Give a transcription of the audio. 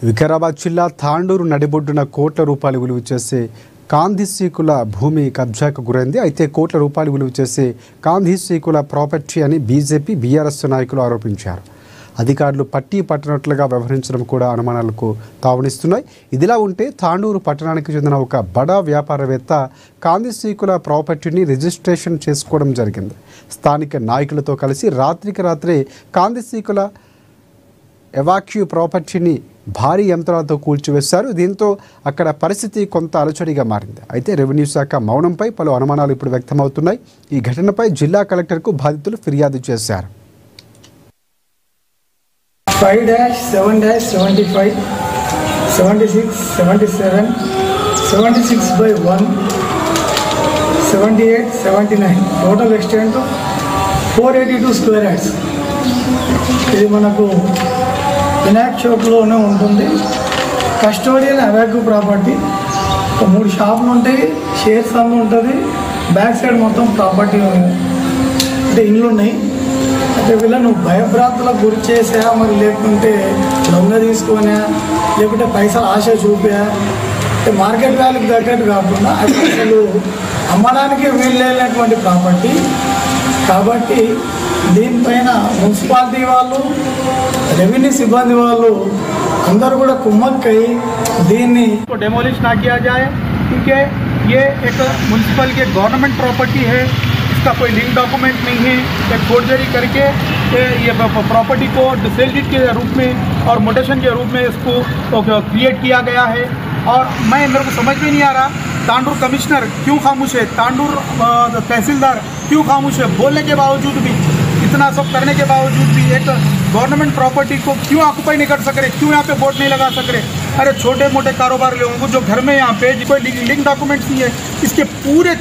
వికారాబాద్ జిల్లా తాండూరు నడిబొడ్డున కోట్ల రూపాయలు విలువ చేసే కాందిశీకుల భూమి కబ్జాకు గురైంది. అయితే కోట్ల రూపాయలు విలువ చేసే కాందిశీకుల ప్రాపర్టీ అని బీజేపీ బీఆర్ఎస్ నాయకులు ఆరోపించారు. అధికారులు పట్టీ పట్టనట్లుగా వ్యవహరించడం కూడా అనుమానాలకు తావనిస్తున్నాయి. ఇదిలా ఉంటే తాండూరు పట్టణానికి చెందిన ఒక బడా వ్యాపారవేత్త కాందిశీకుల ప్రాపర్టీని రిజిస్ట్రేషన్ చేసుకోవడం జరిగింది. స్థానిక నాయకులతో కలిసి రాత్రికి రాత్రే కాందిశీకుల ఎవాక్యూ ప్రాపర్టీని భారీ యంత్రాలతో కూల్చివేశారు. దీంతో అక్కడ పరిస్థితి కొంత అలచడిగా మారింది. అయితే రెవెన్యూ శాఖ మౌనంపై పలు అనుమానాలు ఇప్పుడు వ్యక్తమవుతున్నాయి. ఈ ఘటనపై జిల్లా కలెక్టర్కు బాధితులు ఫిర్యాదు చేశారు. 5-7-75, 76, 77, 76/1, 78, 79 టోటల్ ఎక్స్టెంట్ 482 స్క్వేర్ యార్డ్స్. ఇది మనకు వినాయక్ చౌక్లోనే ఉంటుంది. Custodial అవాక్యూ property. 3 షాపులు ఉంటాయి, షేర్స్ అన్నీ ఉంటుంది. బ్యాక్ సైడ్ మొత్తం ప్రాపర్టీ అంటే ఇండ్లు ఉన్నాయి. అయితే వీళ్ళను భయభ్రాంతులకు గురి చేసా, మరి లేకుంటే దొంగ తీసుకున్నా, లేకుంటే పైసలు ఆశ చూపా, మార్కెట్ వాల్యూకి తగ్గట్టు కాకుండా అసలు అమ్మడానికి వీళ్ళేటువంటి ప్రాపర్టీ కాబట్టి దీనిపైన మున్సిపాలిటీ వాళ్ళు, రెవెన్యూ సిబ్బంది వాళ్ళు అందరూ కూడా కుమ్మక్కై దీన్ని डेमोलिश ना किया जाए, क्योंकि ये एक म्यूनसिपल के गवर्नमेंट प्रॉपर्टी है. इसका कोई लिंक डॉक्यूमेंट नहीं है. एक फोर्जरी करके ये प्रॉपर्टी को सेल डीड के रूप में और मोटेशन के रूप में इसको क्रिएट किया गया है. और मेरे को समझ में नहीं आ रहा तांडूर कमिश्नर क्यों खामोश है, तांडूर तहसीलदार क्यों खामोश है. बोलने के बावजूद भी, इतना सब करने के बावजूद भी एक गवर्नमेंट प्रॉपर्टी को क्यों ऑक्युपाई नहीं कर सक रहे, क्यों यहाँ पे बोर्ड नहीं लगा सक रहे. अरे छोटे मोटे कारोबार लोगों को जो घर में यहाँ पे कोई लिंक डॉक्यूमेंट्स नहीं है, इसके पूरे